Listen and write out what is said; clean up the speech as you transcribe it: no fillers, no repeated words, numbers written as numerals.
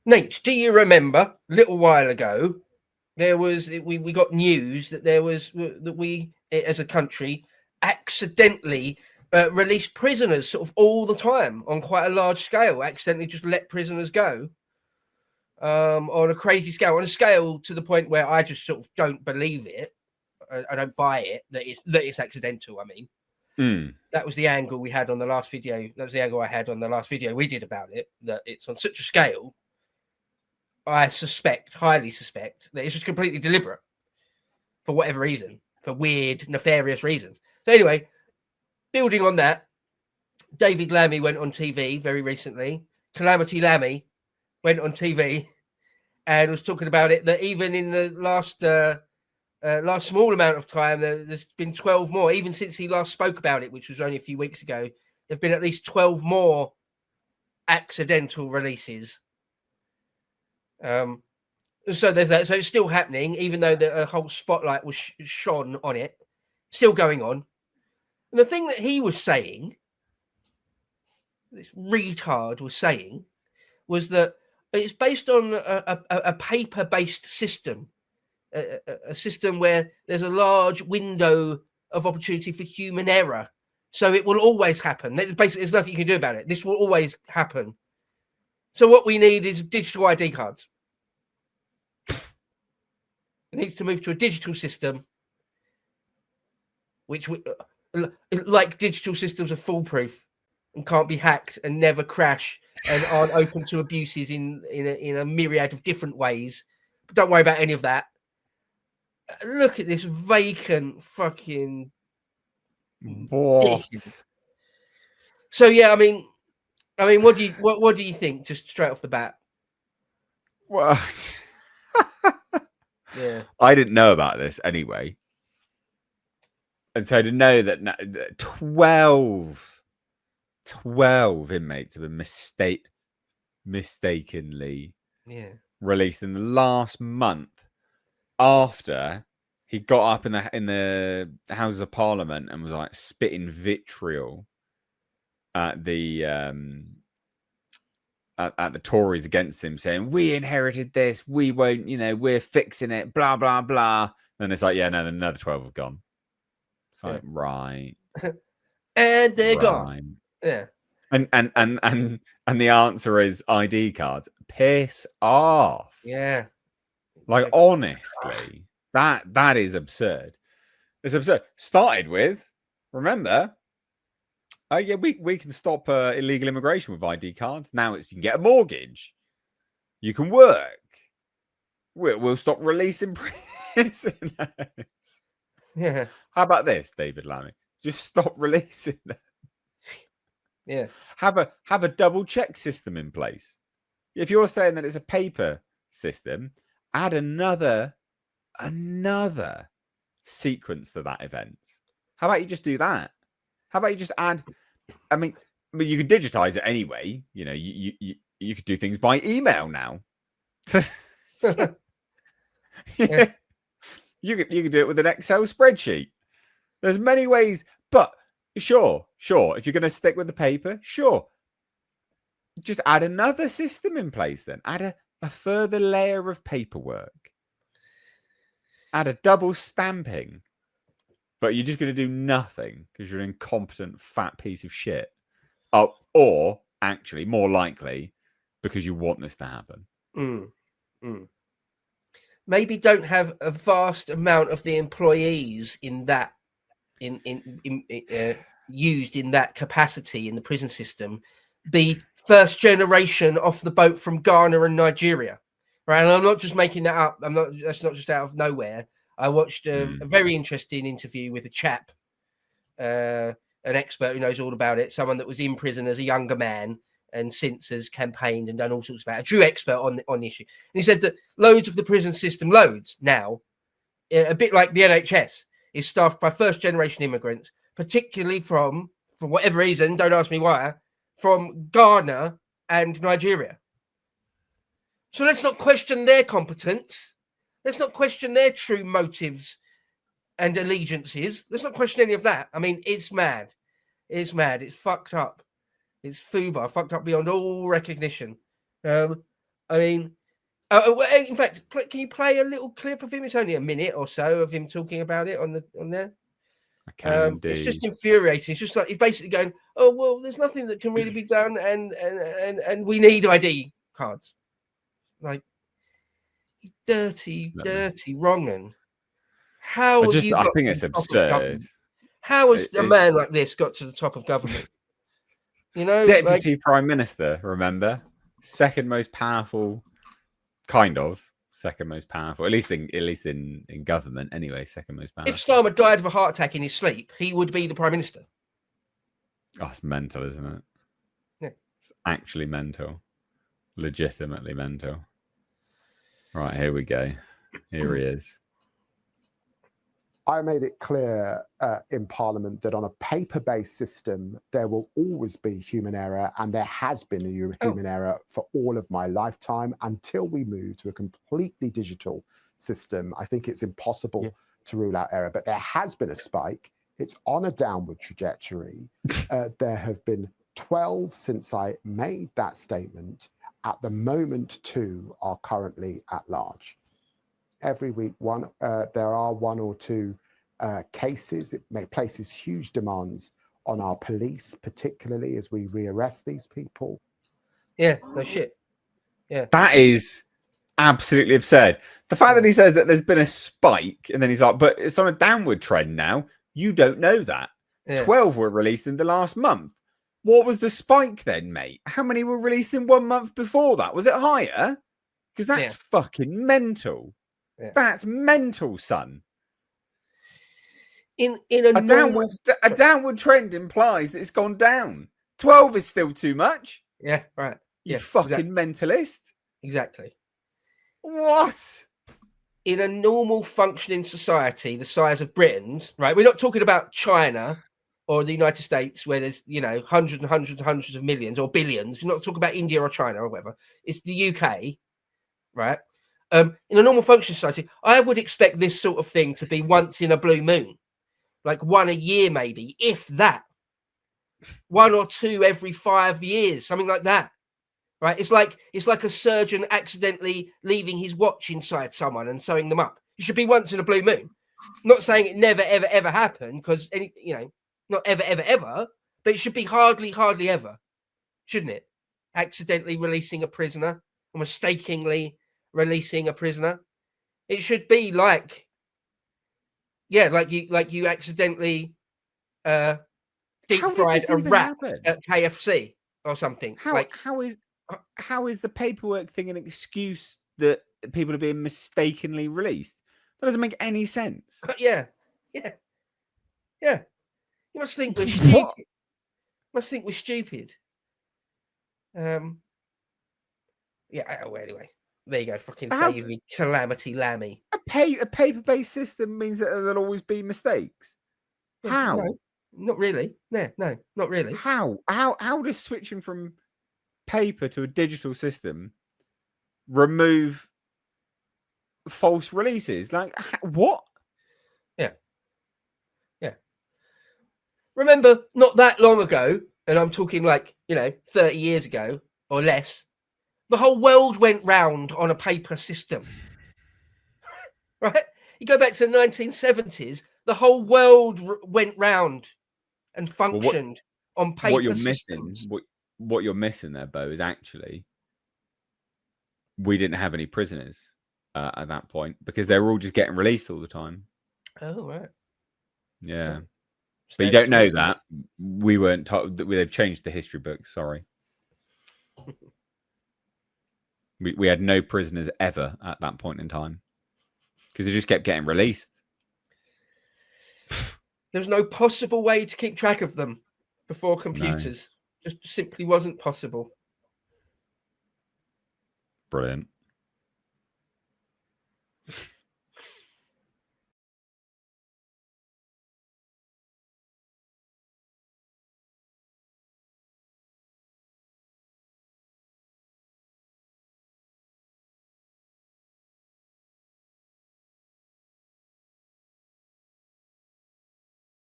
Nate, do you remember a little while ago there was we got news that there was that we as a country accidentally released prisoners sort of all the time on quite a large scale, accidentally just let prisoners go on a crazy scale, on a scale to the point where I just sort of don't believe it. I don't buy it that it's accidental. I mean, that was the angle we had on the last video. That was the angle I had on the last video we did about it. That it's on such a scale. I suspect, highly suspect, that it's just completely deliberate for whatever reason, for weird, nefarious reasons. So anyway, building on that, David Lammy went on TV very recently. Calamity Lammy went on TV and was talking about it, that even in the last small amount of time, there's been 12 more, even since he last spoke about it, which was only a few weeks ago. There've been at least 12 more accidental releases. So there's that. So it's still happening, even though the whole spotlight was shone on it. Still going on. And the thing that he was saying, this retard was saying, was that it's based on a paper-based system, a system where there's a large window of opportunity for human error. So it will always happen. Basically, there's nothing you can do about it. This will always happen. So what we need is digital ID cards. It needs to move to a digital system, which, like digital systems, are foolproof and can't be hacked and never crash and aren't open to abuses in a myriad of different ways. But don't worry about any of that. Look at this vacant fucking what? So yeah, I mean, what do you think? Just straight off the bat. What? Yeah, I didn't know about this anyway. And so to know that 12 inmates have been mistakenly released in the last month after he got up in the Houses of Parliament and was like spitting vitriol at the Tories against him, saying, we inherited this, we won't, we're fixing it, blah, blah, blah. And it's like, yeah, no, another 12 have gone. It's like, right. And they're gone. Yeah. And the answer is ID cards. Piss off. Yeah. Like, honestly, that is absurd. It's absurd. Started with, remember, yeah, we can stop illegal immigration with ID cards. Now it's you can get a mortgage. You can work. We'll stop releasing prisoners. Yeah. How about this, David Lammy? Just stop releasing them. Yeah. Have a double check system in place. If you're saying that it's a paper system, add another sequence to that event. How about you just do that? How about you just add? I mean, you can digitize it anyway. You could do things by email now. Yeah. You could do it with an Excel spreadsheet. There's many ways, but sure. If you're going to stick with the paper, sure. Just add another system in place then. Add a further layer of paperwork. Add a double stamping. But you're just going to do nothing because you're an incompetent fat piece of shit. Oh, or actually, more likely, because you want this to happen. Maybe don't have a vast amount of the employees in that used in that capacity in the prison system be first generation off the boat from Ghana and Nigeria, right? And I'm not just making that up. That's not just out of nowhere. I watched a very interesting interview with a chap, an expert who knows all about it, someone that was in prison as a younger man and since has campaigned and done all sorts about it, a true expert on the issue. And he said that loads of the prison system, now, a bit like the NHS, is staffed by first-generation immigrants, particularly from, for whatever reason, don't ask me why, from Ghana and Nigeria. So let's not question their competence. Let's not question their true motives and allegiances. Let's not question any of that. I mean, it's mad. It's mad. It's fucked up. It's FUBAR, fucked up beyond all recognition. I mean, in fact, can you play a little clip of him? It's only a minute or so of him talking about it on there. I can indeed. It's just infuriating. It's just like he's basically going, "Oh well, there's nothing that can really be done, and we need ID cards." Like, you dirty wrong 'un. How have you? I think it's absurd. How has a man like this got to the top of government? You know, Deputy Prime Minister. Remember, second most powerful, kind of second most powerful. At least in government, anyway. Second most powerful. If Starmer died of a heart attack in his sleep, he would be the Prime Minister. Oh, it's mental, isn't it? Yeah, it's actually mental, legitimately mental. Right, here we go. Here he is. I made it clear in Parliament that on a paper-based system, there will always be human error, and there has been a human error for all of my lifetime until we move to a completely digital system. I think it's impossible to rule out error, but there has been a spike. It's on a downward trajectory. There have been 12 since I made that statement. At the moment, 2 are currently at large. Every week, there are 1 or 2 cases. It places huge demands on our police, particularly as we rearrest these people. Yeah, no shit. Yeah, that is absolutely absurd. The fact that he says that there's been a spike, and then he's like, "But it's on a downward trend now." You don't know that. 12 were released in the last month. What was the spike then, mate? How many were released in 1 month before that? Was it higher? Because that's fucking mental. Yeah. That's mental, son. In a downward trend implies that it's gone down. 12 is still too much. Yeah, right. You fucking mentalist. Exactly. What? In a normal functioning society the size of Britain's, right? We're not talking about China or the United States where there's, hundreds and hundreds and hundreds of millions or billions. We're not talking about India or China or whatever. It's the UK, right? In a normal functioning society, I would expect this sort of thing to be once in a blue moon, like 1 a year, maybe, if that. 1 or 2 every 5 years, something like that. Right? It's like a surgeon accidentally leaving his watch inside someone and sewing them up. It should be once in a blue moon. I'm not saying it never, ever, ever happened, because not ever, ever, ever, but it should be hardly ever, shouldn't it? Accidentally releasing a prisoner or mistakenly releasing a prisoner. It should be like you accidentally deep fried a rat at KFC or something. How is the paperwork thing an excuse that people are being mistakenly released? That doesn't make any sense. Yeah. You must think we're stupid. Anyway, there you go. Fucking David Calamity Lammy. A paper-based system means that there'll always be mistakes. How? No, not really. No, not really. How does switching from paper to a digital system remove false releases? Like, what? Yeah. Remember, not that long ago, and I'm talking 30 years ago or less, the whole world went round on a paper system. Right? You go back to the 1970s, the whole world went round and functioned on paper systems. What you're missing there, Bo, is actually we didn't have any prisoners at that point because they were all just getting released all the time. Oh, right. Yeah. But you don't know that. We weren't told that they've changed the history books. Sorry. We had no prisoners ever at that point in time because they just kept getting released. There was no possible way to keep track of them before computers. Just simply wasn't possible. Brilliant.